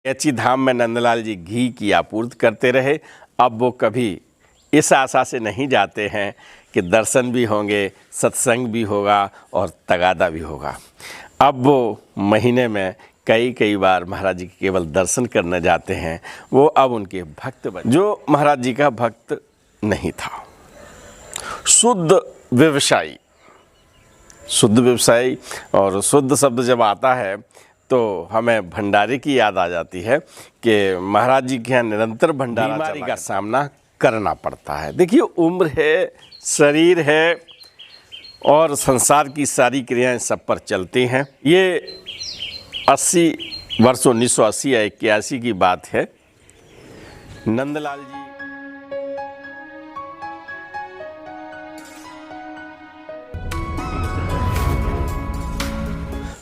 कैंची धाम में नंदलाल जी घी की आपूर्ति करते रहे। अब वो कभी इस आशा से नहीं जाते हैं कि दर्शन भी होंगे, सत्संग भी होगा और तगादा भी होगा। अब वो महीने में कई बार महाराज जी के केवल दर्शन करने जाते हैं। वो अब उनके भक्त बने। जो महाराज जी का भक्त नहीं था, शुद्ध व्यवसायी। शुद्ध व्यवसायी और शुद्ध शब्द जब आता है तो हमें भंडारे की याद आ जाती है कि महाराज जी के यहाँ निरंतर भंडारा बीमारी का सामना करना पड़ता है। देखिए, उम्र है, शरीर है और संसार की सारी क्रियाएं सब पर चलती हैं। ये 80 वर्ष 1980 या 81 की बात है। नंदलाल जी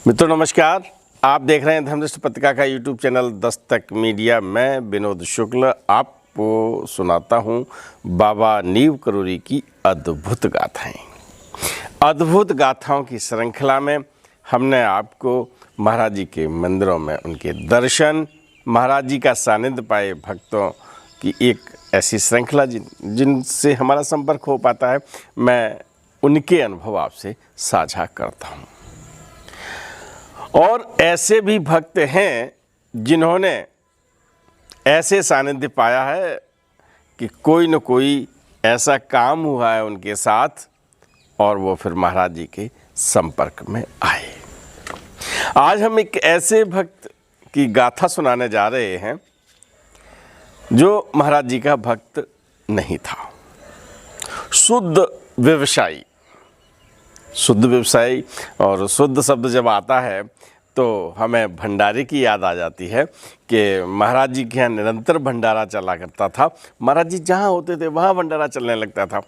मित्रों नमस्कार, आप देख रहे हैं धर्मदृष्टि पत्रिका का यूट्यूब चैनल दस्तक मीडिया। मैं विनोद शुक्ल आपको सुनाता हूं बाबा नीव करोली की अद्भुत गाथाएं। अद्भुत गाथाओं की श्रृंखला में हमने आपको महाराज जी के मंदिरों में उनके दर्शन, महाराज जी का सानिध्य पाए भक्तों की एक ऐसी श्रृंखला जिनसे हमारा संपर्क हो पाता है, मैं उनके अनुभव आपसे साझा करता हूँ। और ऐसे भी भक्त हैं जिन्होंने ऐसे सानिध्य पाया है कि कोई न कोई ऐसा काम हुआ है उनके साथ और वो फिर महाराज जी के संपर्क में आए। आज हम एक ऐसे भक्त की गाथा सुनाने जा रहे हैं जो महाराज जी का भक्त नहीं था, शुद्ध व्यवसायी। शुद्ध व्यवसायी और शुद्ध शब्द जब आता है तो हमें भंडारे की याद आ जाती है कि महाराज जी के यहाँ निरंतर भंडारा चला करता था। महाराज जी जहाँ होते थे वहाँ भंडारा चलने लगता था।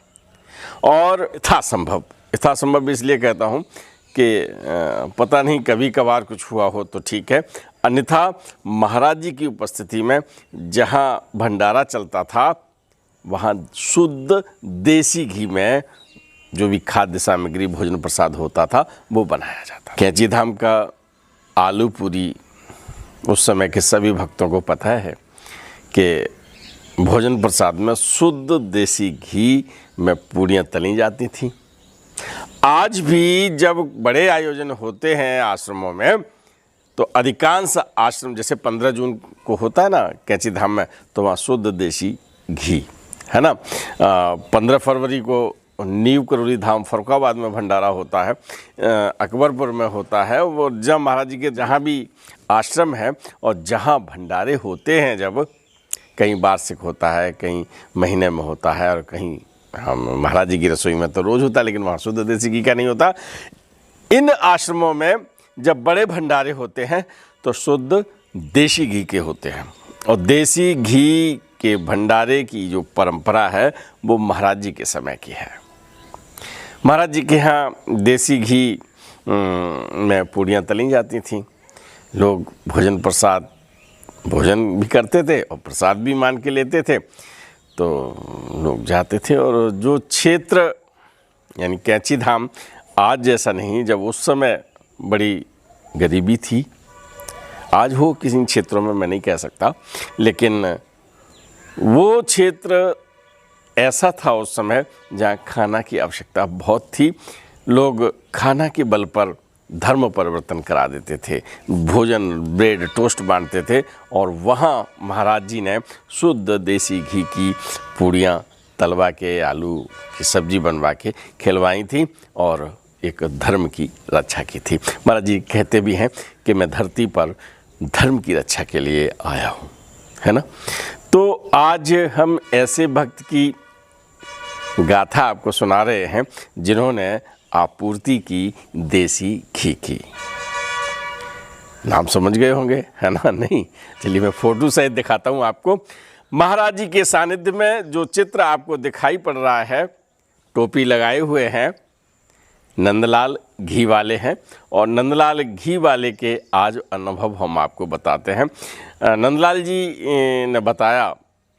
और यथासंभव इसलिए कहता हूँ कि पता नहीं कभी कभार कुछ हुआ हो तो ठीक है, अन्यथा महाराज जी की उपस्थिति में जहाँ भंडारा चलता था वहाँ शुद्ध देसी घी में जो भी खाद्य सामग्री भोजन प्रसाद होता था वो बनाया जाता। कैंची धाम का आलू पूरी उस समय के सभी भक्तों को पता है कि भोजन प्रसाद में शुद्ध देसी घी में पूरियां तली जाती थीं। आज भी जब बड़े आयोजन होते हैं आश्रमों में तो अधिकांश आश्रम, जैसे 15 जून को होता है ना कैंची धाम में, तो वहाँ शुद्ध देसी घी है ना। 15 फरवरी को नीव करोली धाम फरुखाबाद में भंडारा होता है, अकबरपुर में होता है। वो जब महाराज जी के जहाँ भी आश्रम है और जहाँ भंडारे होते हैं, जब कहीं वार्षिक होता है, कहीं महीने में होता है और कहीं हम महाराज जी की रसोई में तो रोज़ होता है, लेकिन वहाँ शुद्ध देसी घी का नहीं होता। इन आश्रमों में जब बड़े भंडारे होते हैं तो शुद्ध देसी घी के होते हैं। और देसी घी के भंडारे की जो परंपरा है वो महाराज जी के समय की है। महाराज जी के यहाँ देसी घी में पूड़ियाँ तली जाती थीं। लोग भोजन भी करते थे और प्रसाद भी मान के लेते थे। तो लोग जाते थे और जो क्षेत्र यानी कैंची धाम आज जैसा नहीं, जब उस समय बड़ी गरीबी थी, आज हो किसी क्षेत्रों में मैं नहीं कह सकता, लेकिन वो क्षेत्र ऐसा था उस समय जहाँ खाना की आवश्यकता बहुत थी। लोग खाना के बल पर धर्म परिवर्तन करा देते थे, भोजन ब्रेड टोस्ट बांटते थे। और वहाँ महाराज जी ने शुद्ध देसी घी की पूड़ियाँ तलवा के, आलू की सब्जी बनवा के खिलवाई थी और एक धर्म की रक्षा की थी। महाराज जी कहते भी हैं कि मैं धरती पर धर्म की रक्षा के लिए आया हूँ, है ना। तो आज हम ऐसे भक्त की गाथा आपको सुना रहे हैं जिन्होंने आपूर्ति की देसी घी की। नाम समझ गए होंगे, है ना। नहीं, चलिए मैं फोटो सहित दिखाता हूँ आपको। महाराज जी के सानिध्य में जो चित्र आपको दिखाई पड़ रहा है, टोपी लगाए हुए हैं, नंदलाल घी वाले हैं। और नंदलाल घी वाले के आज अनुभव हम आपको बताते हैं। नंदलाल जी ने बताया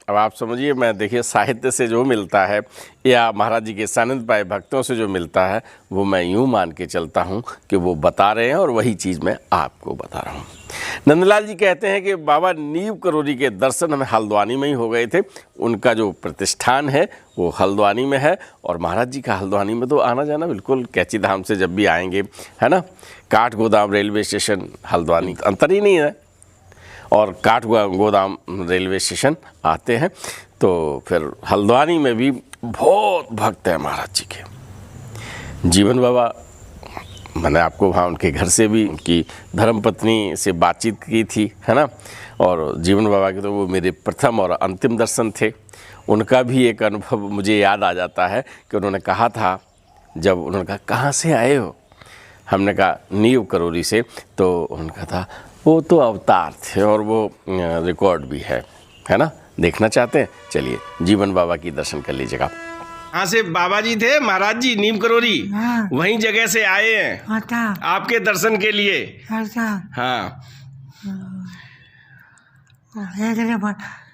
अब आप समझिए, मैं देखिए साहित्य से जो मिलता है या महाराज जी के सानिध्य पाए भक्तों से जो मिलता है वो मैं यूँ मान के चलता हूँ कि वो बता रहे हैं और वही चीज़ मैं आपको बता रहा हूँ। नंदलाल जी कहते हैं कि बाबा नीव करोली के दर्शन हमें हल्द्वानी में ही हो गए थे। उनका जो प्रतिष्ठान है वो हल्द्वानी में है और महाराज जी का हल्द्वानी में तो आना जाना बिल्कुल कैची धाम से जब भी आएंगे, है ना, काठगोदाम रेलवे स्टेशन हल्द्वानी अंतर ही नहीं है, और काठगोदाम रेलवे स्टेशन आते हैं तो फिर हल्द्वानी में भी बहुत भक्त हैं महाराज जी के। जीवन बाबा, मैंने आपको वहाँ उनके घर से भी उनकी धर्मपत्नी से बातचीत की थी, है ना, और जीवन बाबा के तो वो मेरे प्रथम और अंतिम दर्शन थे। उनका भी एक अनुभव मुझे याद आ जाता है कि उन्होंने कहा था, जब उन्होंने कहा कहाँ से आए हो, हमने कहा नीव करोली से, तो उन्होंने कहा था वो तो अवतार थे और वो रिकॉर्ड भी है ना। देखना चाहते हैं, चलिए जीवन बाबा की दर्शन कर लीजिएगा। यहाँ से बाबा जी थे महाराज जी नीम करोली, हाँ। वहीं जगह से आए हैं अच्छा आपके दर्शन के लिए। अच्छा हाँ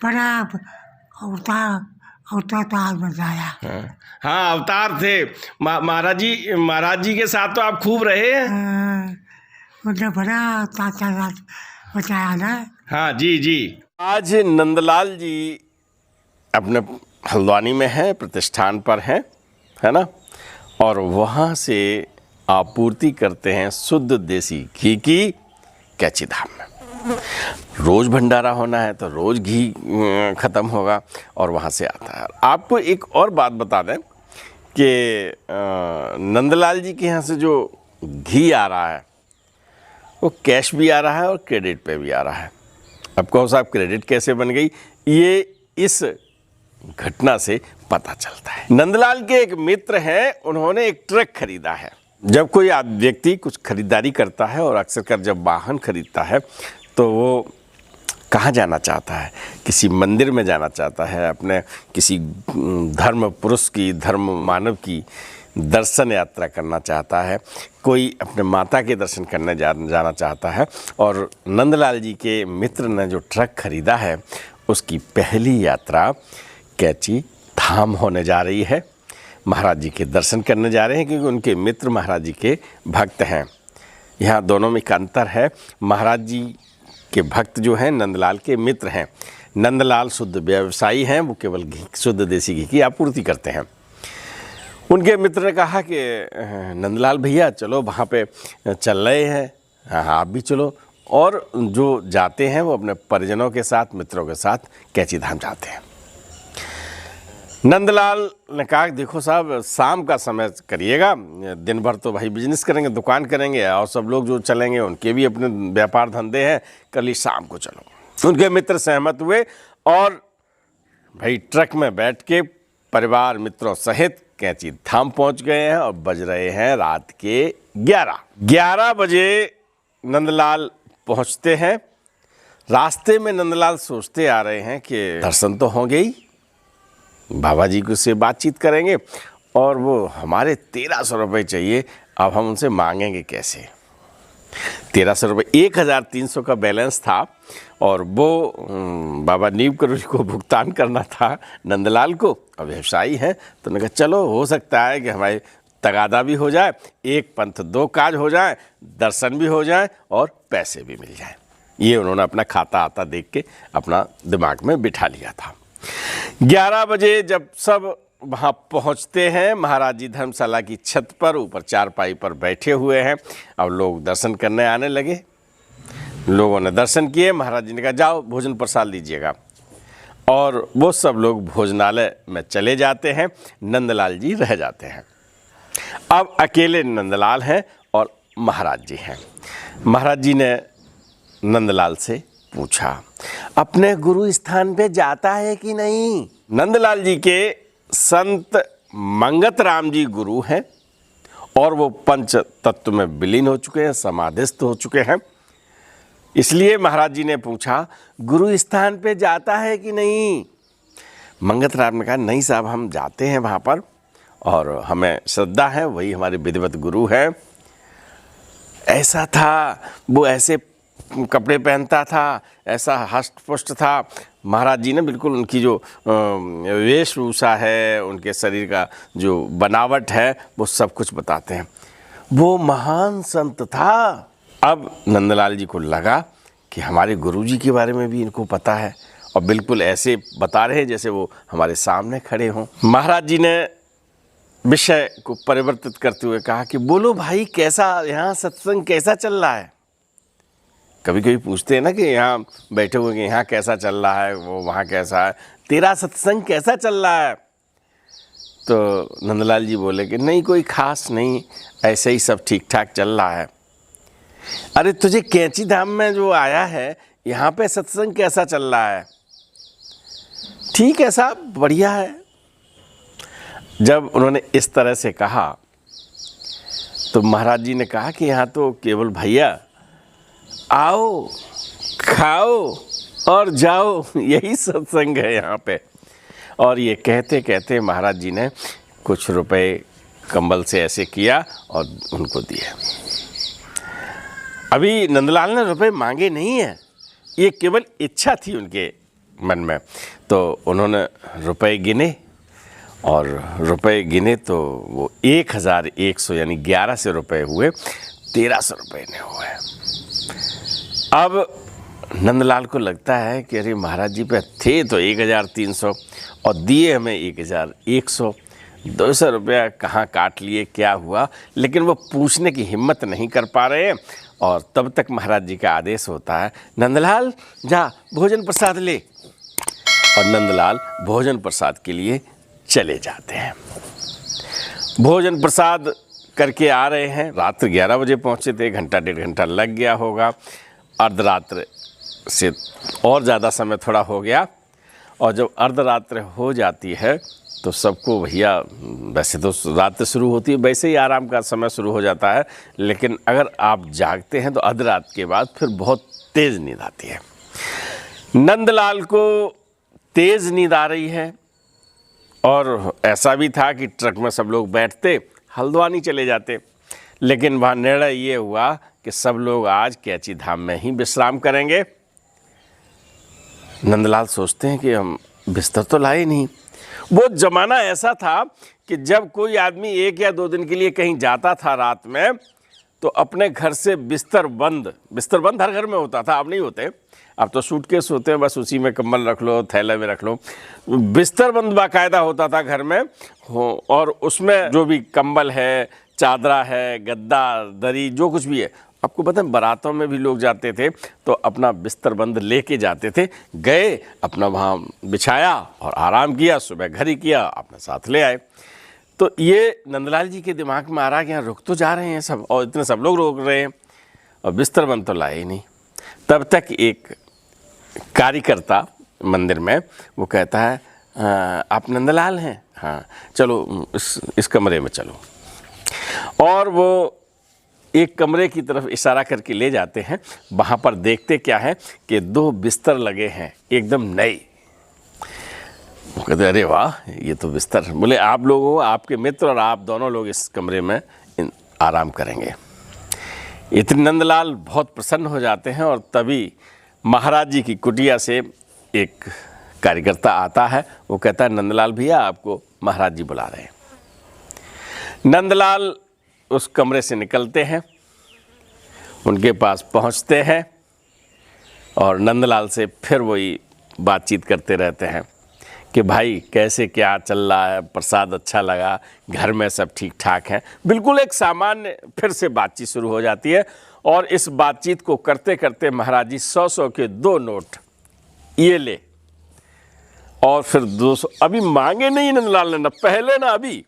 बड़ा अवतार अवतार बताया। हाँ अवतार थे महाराज जी के साथ तो आप खूब रहे हैं। मुझे बड़ा ताकत बताया ना। हाँ जी जी। आज नंदलाल जी अपने हल्द्वानी में है, प्रतिष्ठान पर हैं, है ना, और वहाँ से आपूर्ति करते हैं शुद्ध देसी घी की कैची धाम में। रोज़ भंडारा होना है तो रोज़ घी ख़त्म होगा और वहाँ से आता है। आपको एक और बात बता दें कि नंदलाल जी के यहाँ से जो घी आ रहा है वो कैश भी आ रहा है और क्रेडिट पे भी आ रहा है। अब कहो साहब क्रेडिट कैसे बन गई, ये इस घटना से पता चलता है। नंदलाल के एक मित्र हैं, उन्होंने एक ट्रक खरीदा है। जब कोई व्यक्ति कुछ खरीदारी करता है और अक्सर कर जब वाहन खरीदता है तो वो कहाँ जाना चाहता है, किसी मंदिर में जाना चाहता है, अपने किसी धर्म पुरुष की, धर्म मानव की दर्शन यात्रा करना चाहता है, कोई अपने माता के दर्शन करने जाना चाहता है। और नंदलाल जी के मित्र ने जो ट्रक खरीदा है उसकी पहली यात्रा कैची धाम होने जा रही है। महाराज जी के दर्शन करने जा रहे हैं क्योंकि उनके मित्र महाराज जी के भक्त हैं। यहाँ दोनों में एक अंतर है, महाराज जी के भक्त जो हैं नंदलाल के मित्र हैं। नंदलाल शुद्ध व्यवसायी हैं, वो केवल घी, शुद्ध देसी घी की आपूर्ति करते हैं। उनके मित्र ने कहा कि नंदलाल भैया चलो वहाँ पे चल रहे हैं, हाँ आप भी चलो। और जो जाते हैं वो अपने परिजनों के साथ, मित्रों के साथ कैची धाम जाते हैं। नंदलाल ने कहा देखो साहब शाम का समय करिएगा, दिन भर तो भाई बिजनेस करेंगे, दुकान करेंगे, और सब लोग जो चलेंगे उनके भी अपने व्यापार धंधे हैं, कल ही शाम को चलो। उनके मित्र सहमत हुए और भाई ट्रक में बैठ के परिवार मित्रों सहित कैची धाम पहुंच गए हैं और बज रहे हैं रात के 11 बजे नंदलाल पहुंचते हैं। रास्ते में नंदलाल सोचते आ रहे हैं कि दर्शन तो होंगे ही, बाबा जी को से बातचीत करेंगे और वो हमारे 1300 रुपये चाहिए, अब हम उनसे मांगेंगे कैसे। 1300 रुपये, 1300 का बैलेंस था और वो बाबा नीव करोली को भुगतान करना था नंदलाल को। अब व्यवसायी हैं तो उन्होंने कहा चलो हो सकता है कि हमारे तगादा भी हो जाए, एक पंथ दो काज हो जाए, दर्शन भी हो जाए और पैसे भी मिल जाए। ये उन्होंने अपना खाता आता देख के अपना दिमाग में बिठा लिया था। 11 बजे जब सब वहाँ पहुँचते हैं, महाराज जी धर्मशाला की छत पर ऊपर चारपाई पर बैठे हुए हैं। अब लोग दर्शन करने आने लगे, लोगों ने दर्शन किए। महाराज जी ने कहा जाओ भोजन प्रसाद लीजिएगा, और वो सब लोग भोजनालय में चले जाते हैं। नंदलाल जी रह जाते हैं। अब अकेले नंदलाल हैं और महाराज जी हैं। महाराज जी ने नंदलाल से पूछा अपने गुरु स्थान पे जाता है कि नहीं। नंदलाल जी के संत मंगत राम जी गुरु हैं और वो पंच तत्व में विलीन हो चुके हैं, समाधिस्थ हो चुके हैं। इसलिए महाराज जी ने पूछा गुरु स्थान पे जाता है कि नहीं। मंगत राम ने कहा नहीं साहब हम जाते हैं वहाँ पर और हमें श्रद्धा है, वही हमारे विधिवत गुरु हैं। ऐसा था, वो ऐसे कपड़े पहनता था, ऐसा हष्ट पुष्ट था। महाराज जी ने बिल्कुल उनकी जो वेशभूषा है, उनके शरीर का जो बनावट है, वो सब कुछ बताते हैं। वो महान संत था। अब नंदलाल जी को लगा कि हमारे गुरुजी के बारे में भी इनको पता है, और बिल्कुल ऐसे बता रहे जैसे वो हमारे सामने खड़े हों। महाराज जी ने विषय को परिवर्तित करते हुए कहा कि बोलो भाई, कैसा यहाँ सत्संग कैसा चल रहा है। कभी कभी पूछते हैं ना कि यहाँ बैठे हुए कि यहाँ कैसा चल रहा है, वो वहाँ कैसा है, तेरा सत्संग कैसा चल रहा है। तो नंदलाल जी बोले कि नहीं, कोई खास नहीं, ऐसे ही सब ठीक ठाक चल रहा है। अरे तुझे कैंची धाम में जो आया है, यहाँ पे सत्संग कैसा चल रहा है। ठीक है साहब, बढ़िया है। जब उन्होंने इस तरह से कहा तो महाराज जी ने कहा कि यहाँ तो केवल भैया आओ, खाओ और जाओ, यही सत्संग है यहाँ पे। और ये कहते कहते महाराज जी ने कुछ रुपए कंबल से ऐसे किया और उनको दिए। अभी नंदलाल ने रुपए मांगे नहीं है, ये केवल इच्छा थी उनके मन में। तो उन्होंने रुपए गिने, और रुपए गिने तो वो 1100 यानी 1100 रुपए हुए, 1300 रुपए ने हुए। अब नंदलाल को लगता है कि अरे महाराज जी पे थे तो 1300 और दिए हमें 1100, 200 रुपया कहाँ काट लिए, क्या हुआ। लेकिन वो पूछने की हिम्मत नहीं कर पा रहे हैं। और तब तक महाराज जी का आदेश होता है, नंदलाल जा भोजन प्रसाद ले। और नंदलाल भोजन प्रसाद के लिए चले जाते हैं। भोजन प्रसाद करके आ रहे हैं। रात्र 11 बजे पहुँचे थे, घंटा डेढ़ घंटा लग गया होगा। अर्धरात्र से और ज़्यादा समय थोड़ा हो गया। और जब अर्धरात्र हो जाती है तो सबको भैया, वैसे तो रात शुरू होती है, वैसे ही आराम का समय शुरू हो जाता है, लेकिन अगर आप जागते हैं तो अर्धरात के बाद फिर बहुत तेज़ नींद आती है। नंदलाल को तेज़ नींद आ रही है, और ऐसा भी था कि ट्रक में सब लोग बैठते, हल्द्वानी चले जाते। लेकिन वहाँ निर्णय ये हुआ कि सब लोग आज कैंची धाम में ही विश्राम करेंगे। नंदलाल सोचते हैं कि हम बिस्तर तो लाए नहीं। वो ज़माना ऐसा था कि जब कोई आदमी 1 या 2 दिन के लिए कहीं जाता था रात में, तो अपने घर से बिस्तर बंद हर घर में होता था। अब नहीं होते, अब तो सूटकेस होते हैं, बस उसी में कंबल रख लो, थैले में रख लो। बिस्तर बंद बाकायदा होता था घर में हो, और उसमें जो भी कंबल है, चादरा है, गद्दा, दरी, जो कुछ भी है। आपको पता है, बारातों में भी लोग जाते थे तो अपना बिस्तर बंद लेके जाते थे, गए अपना वहाँ बिछाया और आराम किया, सुबह घर ही किया, अपने साथ ले आए। तो ये नंदलाल जी के दिमाग में आ रहा कि यहाँ रुक तो जा रहे हैं सब, और इतने सब लोग रोक रहे हैं, और बिस्तर बंद तो लाए ही नहीं। तब तक एक कार्यकर्ता मंदिर में वो कहता है, आप नंदलाल हैं? हाँ, चलो इस कमरे में चलो। और वो एक कमरे की तरफ इशारा करके ले जाते हैं। वहाँ पर देखते क्या है कि 2 बिस्तर लगे हैं, एकदम नए। वो कहते अरे वाह, ये तो बिस्तर। बोले आप लोग हो, आपके मित्र और आप दोनों लोग इस कमरे में आराम करेंगे। इतने नंदलाल बहुत प्रसन्न हो जाते हैं। और तभी महाराज जी की कुटिया से एक कार्यकर्ता आता है। वो कहता है, नंदलाल भैया, आपको महाराज जी बुला रहे हैं। नंदलाल उस कमरे से निकलते हैं, उनके पास पहुंचते हैं, और नंदलाल से फिर वही बातचीत करते रहते हैं कि भाई कैसे क्या चल रहा है, प्रसाद अच्छा लगा, घर में सब ठीक ठाक है। बिल्कुल एक सामान्य फिर से बातचीत शुरू हो जाती है। और इस बातचीत को करते करते महाराज जी 100 के 2 नोट ये ले, और फिर 200 अभी मांगे नहीं नंदलाल ने, न पहले ना अभी,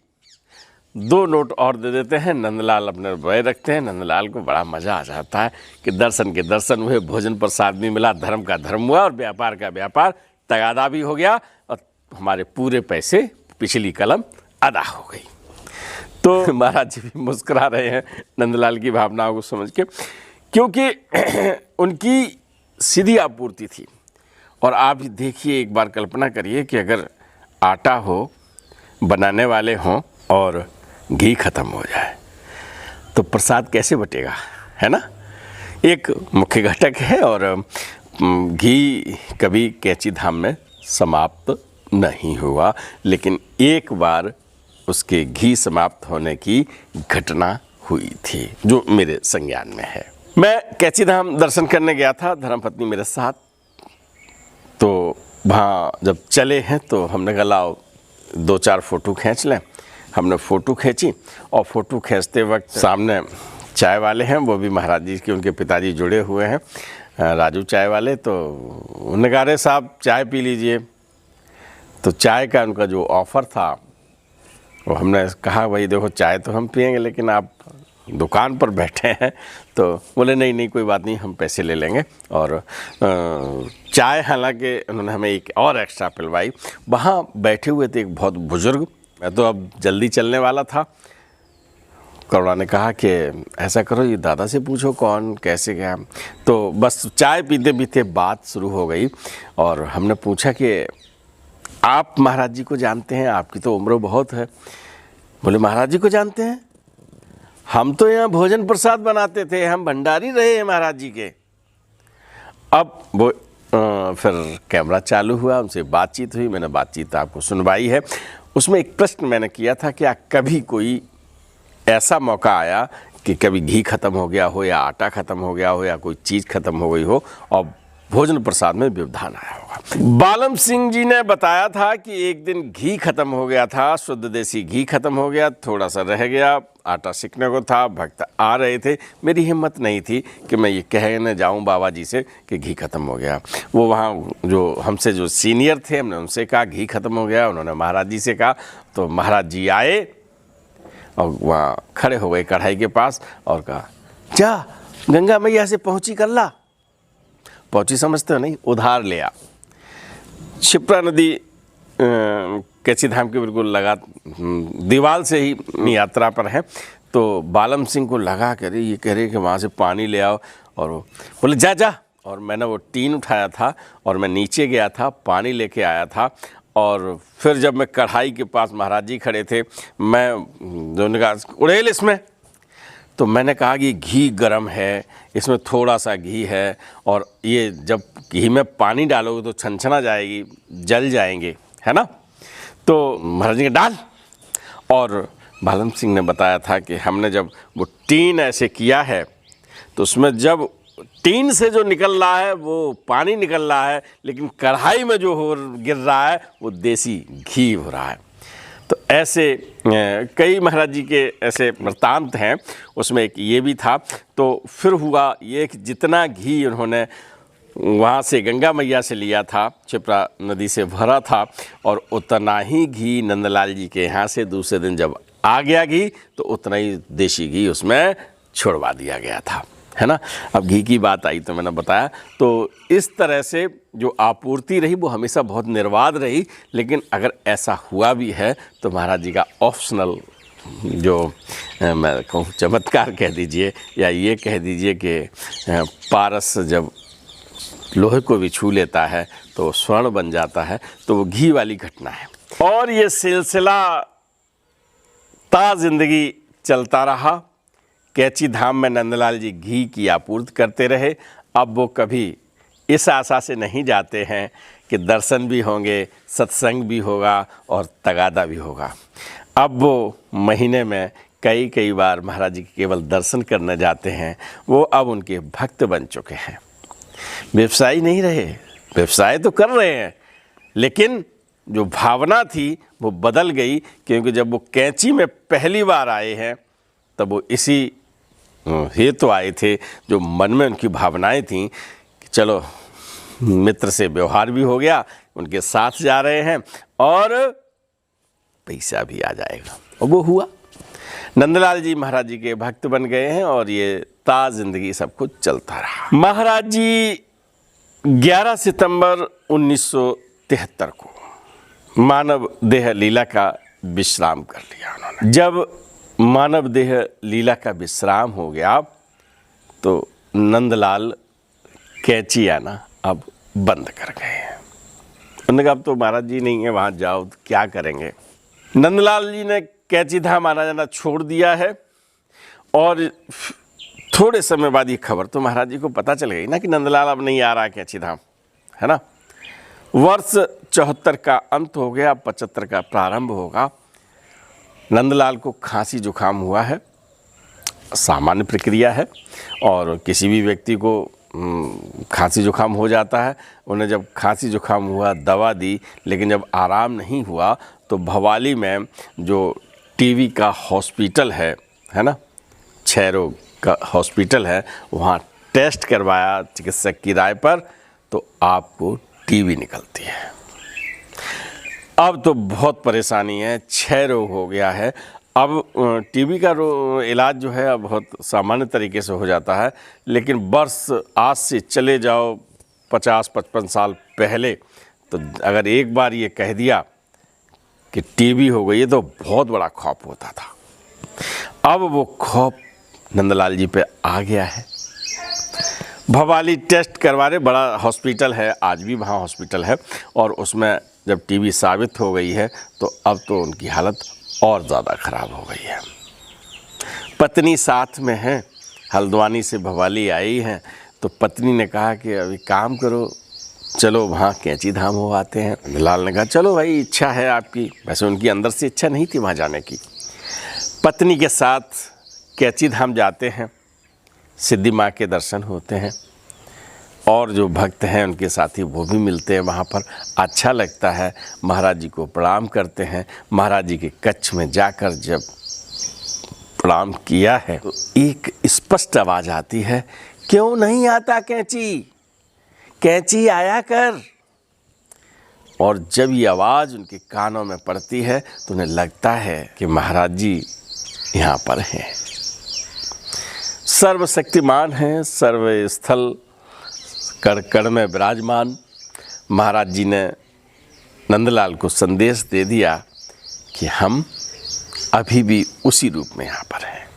2 नोट और दे देते हैं। नंदलाल अपने रुपये रखते हैं। नंदलाल को बड़ा मज़ा आ जाता है कि दर्शन के दर्शन हुए, भोजन प्रसाद भी मिला, धर्म का धर्म हुआ, और व्यापार का व्यापार, तगादा भी हो गया, और हमारे पूरे पैसे, पिछली कलम अदा हो गई। तो महाराज जी भी मुस्कुरा रहे हैं नंदलाल की भावनाओं को समझ के, क्योंकि उनकी सीधी आपूर्ति थी। और आप देखिए, एक बार कल्पना करिए कि अगर आटा हो, बनाने वाले हों, और घी खत्म हो जाए तो प्रसाद कैसे बटेगा, है ना। एक मुख्य घटक है और घी कभी कैंची धाम में समाप्त नहीं हुआ, लेकिन एक बार उसके घी समाप्त होने की घटना हुई थी जो मेरे संज्ञान में है। मैं कैंची धाम दर्शन करने गया था, धर्मपत्नी मेरे साथ। तो वहाँ जब चले हैं तो हमने कहा लाओ 2-4 फ़ोटो खींच लें। हमने फ़ोटो खींची और फ़ोटो खींचते वक्त सामने चाय वाले हैं, वो भी महाराज जी के उनके पिताजी जुड़े हुए हैं, राजू चाय वाले। तो उन्होंने कहा अरे साहब चाय पी लीजिए। तो चाय का उनका जो ऑफ़र था वो हमने कहा भाई देखो चाय तो हम पिएंगे लेकिन आप दुकान पर बैठे हैं। तो बोले नहीं कोई बात नहीं, हम पैसे ले लेंगे। और चाय हालांकि उन्होंने हमें एक और एक्स्ट्रा पिलवाई। वहाँ बैठे हुए थे एक बहुत बुज़ुर्ग। मैं तो अब जल्दी चलने वाला था। करुणा ने कहा कि ऐसा करो ये दादा से पूछो कौन कैसे क्या। तो बस चाय पीते पीते बात शुरू हो गई और हमने पूछा कि आप महाराज जी को जानते हैं, आपकी तो उम्र बहुत है। बोले महाराज जी को जानते हैं, हम तो यहाँ भोजन प्रसाद बनाते थे, हम भंडारी रहे हैं महाराज जी के। अब वो फिर कैमरा चालू हुआ, उनसे बातचीत हुई, मैंने बातचीत आपको सुनवाई है। उसमें एक प्रश्न मैंने किया था कि कभी कोई ऐसा मौका आया कि कभी घी खत्म हो गया हो या आटा खत्म हो गया हो या कोई चीज़ खत्म हो गई हो और भोजन प्रसाद में व्यवधान आया होगा। बालम सिंह जी ने बताया था कि एक दिन घी खत्म हो गया था, शुद्ध देसी घी खत्म हो गया, थोड़ा सा रह गया, आटा सिकने को था, भक्त आ रहे थे। मेरी हिम्मत नहीं थी कि मैं ये कहने जाऊं बाबा जी से कि घी खत्म हो गया। वो वहाँ जो हमसे जो सीनियर थे हमने उनसे कहा घी खत्म हो गया, उन्होंने महाराज जी से कहा। तो महाराज जी आए और वहाँ खड़े हो गए कढ़ाई के पास और कहा जा गंगा मैया से पहुँची कर ला। पहुँची समझते हो नहीं, उधार ले आ। क्षिप्रा नदी कैंची धाम के बिल्कुल लगा दीवार से ही यात्रा पर है। तो बालम सिंह को लगा करे ये कह रहे कि वहाँ से पानी ले आओ और बोले जा जा। और मैंने वो टीन उठाया था और मैं नीचे गया था, पानी लेके आया था। और फिर जब मैं कढ़ाई के पास महाराज जी खड़े थे, मैं जो कहा उड़ेल इसमें। तो मैंने कहा कि घी गर्म है, इसमें थोड़ा सा घी है और ये जब घी में पानी डालोगे तो छनछना जाएगी, जल जाएंगे, है ना। तो महाराज जी ने डाल। और बालम सिंह ने बताया था कि हमने जब वो टीन ऐसे किया है तो उसमें जब टीन से जो निकल रहा है वो पानी निकल रहा है, लेकिन कढ़ाई में जो हो गिर रहा है वो देसी घी हो रहा है। तो ऐसे कई महाराज जी के ऐसे वृत्तांत हैं, उसमें एक ये भी था। तो फिर हुआ ये कि जितना घी उन्होंने वहाँ से गंगा मैया से लिया था, क्षिप्रा नदी से भरा था, और उतना ही घी नंदलाल जी के यहाँ से दूसरे दिन जब आ गया घी तो उतना ही देसी घी उसमें छोड़वा दिया गया था, है ना। अब घी की बात आई तो मैंने बताया। तो इस तरह से जो आपूर्ति रही वो हमेशा बहुत निर्बाध रही। लेकिन अगर ऐसा हुआ भी है तो महाराज जी का ऑप्शनल जो मैं कहूँ चमत्कार कह दीजिए या ये कह दीजिए कि पारस जब लोहे को भी छू लेता है तो स्वर्ण बन जाता है, तो वो घी वाली घटना है। और ये सिलसिला ता जिंदगी चलता रहा। कैंची धाम में नंदलाल जी घी की आपूर्ति करते रहे। अब वो कभी इस आशा से नहीं जाते हैं कि दर्शन भी होंगे, सत्संग भी होगा और तगादा भी होगा। अब वो महीने में कई बार महाराज जी के केवल दर्शन करने जाते हैं। वो अब उनके भक्त बन चुके हैं, व्यवसायी नहीं रहे। व्यवसाय तो कर रहे हैं लेकिन जो भावना थी वो बदल गई, क्योंकि जब वो कैंची में पहली बार आए हैं तब वो इसी हेतु आए थे, जो मन में उनकी भावनाएं थीं कि चलो मित्र से व्यवहार भी हो गया, उनके साथ जा रहे हैं और पैसा भी आ जाएगा। और वो हुआ। नंदलाल जी महाराज जी के भक्त बन गए हैं और ये ता जिंदगी सब कुछ चलता रहा। महाराज जी 11 सितंबर 1973 को मानव देह लीला का विश्राम कर लिया उन्होंने। जब मानव देह लीला का विश्राम हो गया तो नंदलाल कैंची आना अब बंद कर गए। उन्होंने कहा अब तो महाराज जी नहीं है, वहाँ जाओ तो क्या करेंगे। नंदलाल जी ने कैंची धाम आना जाना छोड़ दिया है और थोड़े समय बाद ये खबर तो महाराज जी को पता चल गई ना कि नंदलाल अब नहीं आ रहा कैंची धाम, है ना। वर्ष 74 का अंत हो गया, 75 का प्रारंभ होगा। नंदलाल को खांसी जुकाम हुआ है, सामान्य प्रक्रिया है, और किसी भी व्यक्ति को खांसी जुकाम हो जाता है। उन्हें जब खांसी जुकाम हुआ दवा दी, लेकिन जब आराम नहीं हुआ तो भवाली में जो टीबी का हॉस्पिटल है ना, क्षय रोग का हॉस्पिटल है, वहाँ टेस्ट करवाया चिकित्सक की राय पर, तो आपको टीबी निकलती है। अब तो बहुत परेशानी है, क्षय रोग हो गया है। अब टीबी का इलाज जो है अब बहुत सामान्य तरीके से हो जाता है, लेकिन वर्ष आज से चले जाओ 50-55 साल पहले, तो अगर एक बार ये कह दिया कि टीबी हो गई है तो बहुत बड़ा खौफ होता था। अब वो खौफ नंदलाल जी पे आ गया है। भवाली टेस्ट करवा रहे, बड़ा हॉस्पिटल है, आज भी वहाँ हॉस्पिटल है, और उसमें जब टीबी साबित हो गई है तो अब तो उनकी हालत और ज़्यादा ख़राब हो गई है। पत्नी साथ में है, हल्द्वानी से भवाली आई हैं, तो पत्नी ने कहा कि अभी काम करो, चलो वहाँ कैंची धाम हो आते हैं। नंदलाल ने कहा चलो भाई, इच्छा है आपकी। वैसे उनकी अंदर से इच्छा नहीं थी वहाँ जाने की। पत्नी के साथ कैंची धाम जाते हैं, सिद्धि माँ के दर्शन होते हैं, और जो भक्त हैं उनके साथी वो भी मिलते हैं वहाँ पर। अच्छा लगता है, महाराज जी को प्रणाम करते हैं। महाराज जी के कक्ष में जाकर जब प्रणाम किया है तो एक स्पष्ट आवाज़ आती है, क्यों नहीं आता कैंची, कैंची आया कर। और जब ये आवाज़ उनके कानों में पड़ती है तो उन्हें लगता है कि महाराज जी यहाँ पर हैं। सर्वशक्तिमान हैं, सर्वस्थल कण कण में विराजमान। महाराज जी ने नंदलाल को संदेश दे दिया कि हम अभी भी उसी रूप में यहाँ पर हैं।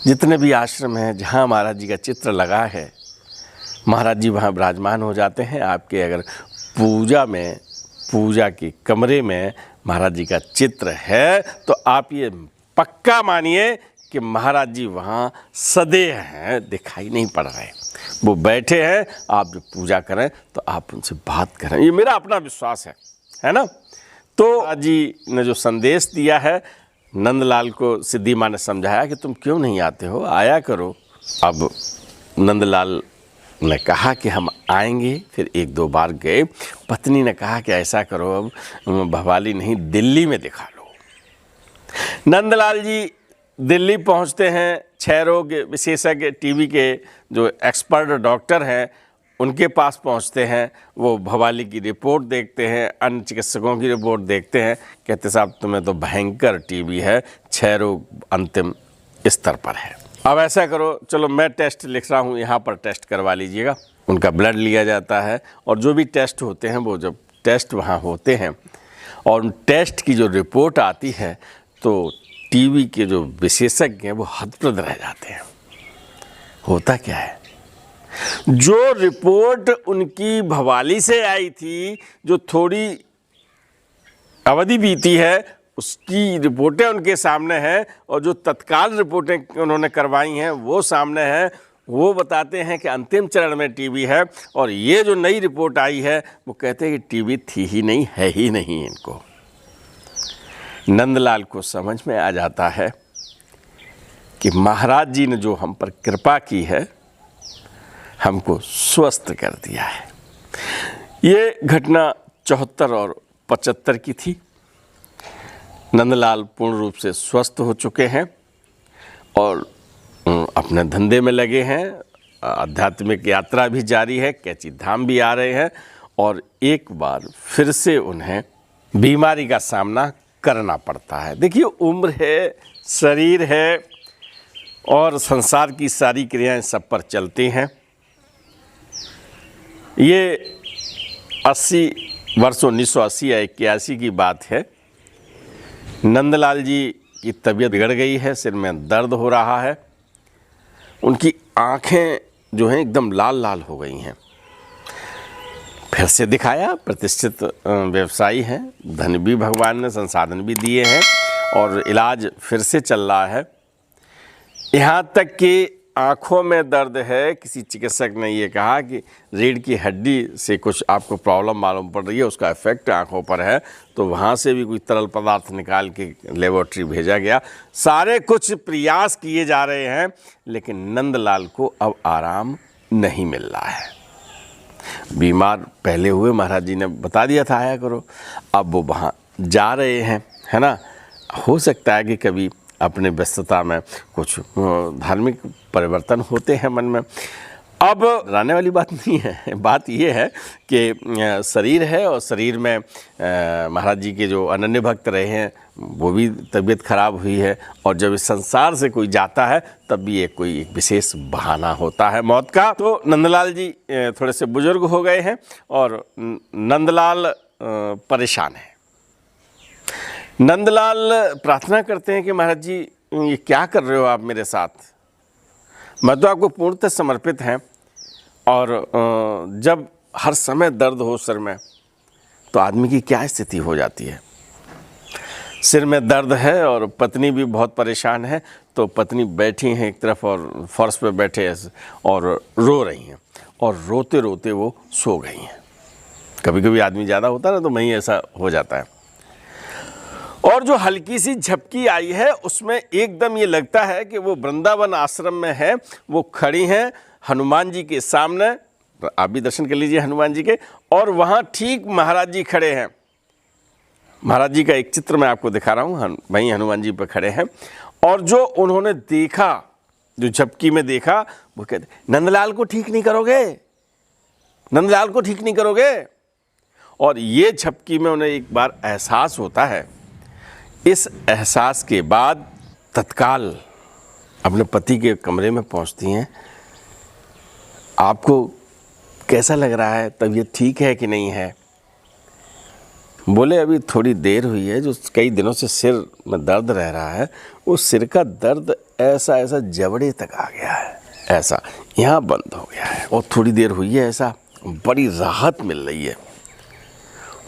जितने भी आश्रम हैं जहाँ महाराज जी का चित्र लगा है, महाराज जी वहाँ विराजमान हो जाते हैं। आपके अगर पूजा में, पूजा के कमरे में महाराज जी का चित्र है तो आप ये पक्का मानिए कि महाराज जी वहाँ सदैव हैं, दिखाई नहीं पड़ रहे। वो बैठे हैं, आप जब पूजा करें तो आप उनसे बात करें, ये मेरा अपना विश्वास है ना। तो महाराज जी ने जो संदेश दिया है, नंदलाल को सिद्धि माँ ने समझाया कि तुम क्यों नहीं आते हो, आया करो। अब नंदलाल ने कहा कि हम आएंगे, फिर 1-2 बार गए। पत्नी ने कहा कि ऐसा करो, अब भवाली नहीं दिल्ली में दिखा लो। नंदलाल जी दिल्ली पहुंचते हैं। क्षय रोग विशेषज्ञ टीबी के जो एक्सपर्ट डॉक्टर हैं उनके पास पहुंचते हैं। वो भवाली की रिपोर्ट देखते हैं, अन्य चिकित्सकों की रिपोर्ट देखते हैं, कहते साहब तुम्हें तो भयंकर टीबी है, क्षय रोग अंतिम स्तर पर है। अब ऐसा करो, चलो मैं टेस्ट लिख रहा हूँ, यहाँ पर टेस्ट करवा लीजिएगा। उनका ब्लड लिया जाता है, और जो भी टेस्ट होते हैं वो जब टेस्ट वहाँ होते हैं और उन टेस्ट की जो रिपोर्ट आती है तो टीबी के जो विशेषज्ञ हैं वो हतप्रभ रह जाते हैं। होता क्या है, जो रिपोर्ट उनकी भवाली से आई थी, जो थोड़ी अवधि बीती है उसकी रिपोर्टें उनके सामने हैं, और जो तत्काल रिपोर्टें उन्होंने करवाई हैं वो सामने हैं। वो बताते हैं कि अंतिम चरण में टीबी है, और ये जो नई रिपोर्ट आई है वो कहते हैं कि टीबी थी ही नहीं, है ही नहीं इनको। नंदलाल को समझ में आ जाता है कि महाराज जी ने जो हम पर कृपा की है, हमको स्वस्थ कर दिया है। ये घटना 74 और 75 की थी। नंदलाल पूर्ण रूप से स्वस्थ हो चुके हैं और अपने धंधे में लगे हैं। आध्यात्मिक यात्रा भी जारी है, कैंची धाम भी आ रहे हैं, और एक बार फिर से उन्हें बीमारी का सामना करना पड़ता है। देखिए, उम्र है, शरीर है, और संसार की सारी क्रियाएं सब पर चलती हैं। ये 80 वर्ष 1980 या 81 की बात है। नंदलाल जी की तबीयत बिगड़ गई है, सिर में दर्द हो रहा है, उनकी आँखें जो हैं एकदम लाल लाल हो गई हैं। फिर से दिखाया, प्रतिष्ठित व्यवसायी हैं, धन भी भगवान ने, संसाधन भी दिए हैं, और इलाज फिर से चल रहा है। यहाँ तक कि आँखों में दर्द है, किसी चिकित्सक ने ये कहा कि रीढ़ की हड्डी से कुछ आपको प्रॉब्लम मालूम पड़ रही है, उसका इफेक्ट आँखों पर है, तो वहाँ से भी कोई तरल पदार्थ निकाल के लेबोरेटरी भेजा गया। सारे कुछ प्रयास किए जा रहे हैं, लेकिन नंदलाल को अब आराम नहीं मिल रहा है। बीमार पहले हुए, महाराज जी ने बता दिया था आया करो, अब वो वहाँ जा रहे हैं, है ना। हो सकता है कि कभी अपने व्यस्तता में कुछ धार्मिक परिवर्तन होते हैं मन में। अब रहने वाली बात नहीं है, बात ये है कि शरीर है और शरीर में महाराज जी के जो अनन्य भक्त रहे हैं वो भी तबीयत खराब हुई है, और जब इस संसार से कोई जाता है तब भी एक कोई एक विशेष बहाना होता है मौत का। तो नंदलाल जी थोड़े से बुजुर्ग हो गए हैं और नंदलाल परेशान है। नंदलाल प्रार्थना करते हैं कि महाराज जी ये क्या कर रहे हो आप मेरे साथ, मैं तो आपको पूर्णतः समर्पित हैं, और जब हर समय दर्द हो सिर में तो आदमी की क्या स्थिति हो जाती है। सिर में दर्द है और पत्नी भी बहुत परेशान है, तो पत्नी बैठी हैं एक तरफ और फर्श पे बैठे और रो रही हैं, और रोते रोते वो सो गई हैं। कभी कभी आदमी ज़्यादा होता है ना, तो वहीं ऐसा हो जाता है। और जो हल्की सी झपकी आई है उसमें एकदम ये लगता है कि वो वृंदावन आश्रम में है, वो खड़ी हैं हनुमान जी के सामने, आप भी दर्शन कर लीजिए हनुमान जी के, और वहाँ ठीक महाराज जी खड़े हैं। महाराज जी का एक चित्र मैं आपको दिखा रहा हूँ, वहीं हनुमान जी पर खड़े हैं, और जो उन्होंने देखा, जो झपकी में देखा, वो कहते नंदलाल को ठीक नहीं करोगे, नंदलाल को ठीक नहीं करोगे। और ये झपकी में उन्हें एक बार एहसास होता है। इस एहसास के बाद तत्काल अपने पति के कमरे में पहुंचती हैं। आपको कैसा लग रहा है, तबीयत ठीक है कि नहीं है? बोले अभी थोड़ी देर हुई है, जो कई दिनों से सिर में दर्द रह रहा है, उस सिर का दर्द ऐसा जबड़े तक आ गया है, ऐसा यहाँ बंद हो गया है, और थोड़ी देर हुई है, ऐसा बड़ी राहत मिल रही है।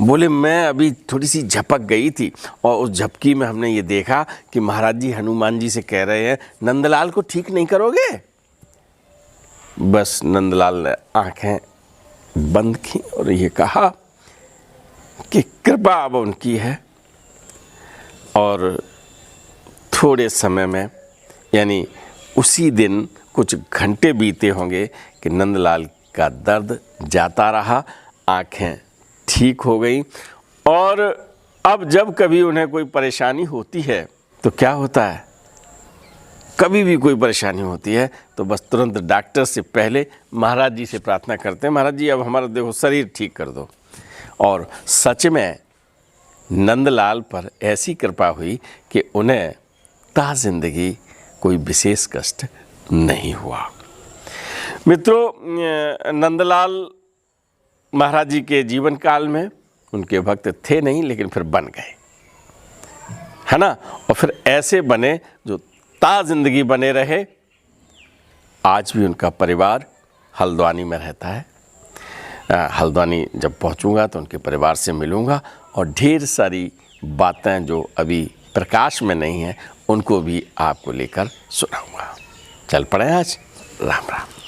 बोले मैं अभी थोड़ी सी झपक गई थी, और उस झपकी में हमने ये देखा कि महाराज जी हनुमान जी से कह रहे हैं नंदलाल को ठीक नहीं करोगे। बस नंदलाल ने आंखें बंद की और ये कहा कि कृपा अब उनकी है। और थोड़े समय में, यानी उसी दिन कुछ घंटे बीते होंगे कि नंदलाल का दर्द जाता रहा, आंखें ठीक हो गई। और अब जब कभी उन्हें कोई परेशानी होती है तो क्या होता है, कभी भी कोई परेशानी होती है तो बस तुरंत डॉक्टर से पहले महाराज जी से प्रार्थना करते हैं, महाराज जी अब हमारा देखो शरीर ठीक कर दो। और सच में नंदलाल पर ऐसी कृपा हुई कि उन्हें ता जिंदगी कोई विशेष कष्ट नहीं हुआ। मित्रों, नंदलाल महाराज जी के जीवन काल में उनके भक्त थे नहीं, लेकिन फिर बन गए, है ना। और फिर ऐसे बने जो ता जिंदगी बने रहे। आज भी उनका परिवार हल्द्वानी में रहता है। हल्द्वानी जब पहुंचूंगा तो उनके परिवार से मिलूंगा, और ढेर सारी बातें जो अभी प्रकाश में नहीं हैं उनको भी आपको लेकर सुनाऊंगा। चल पड़े आज। राम राम।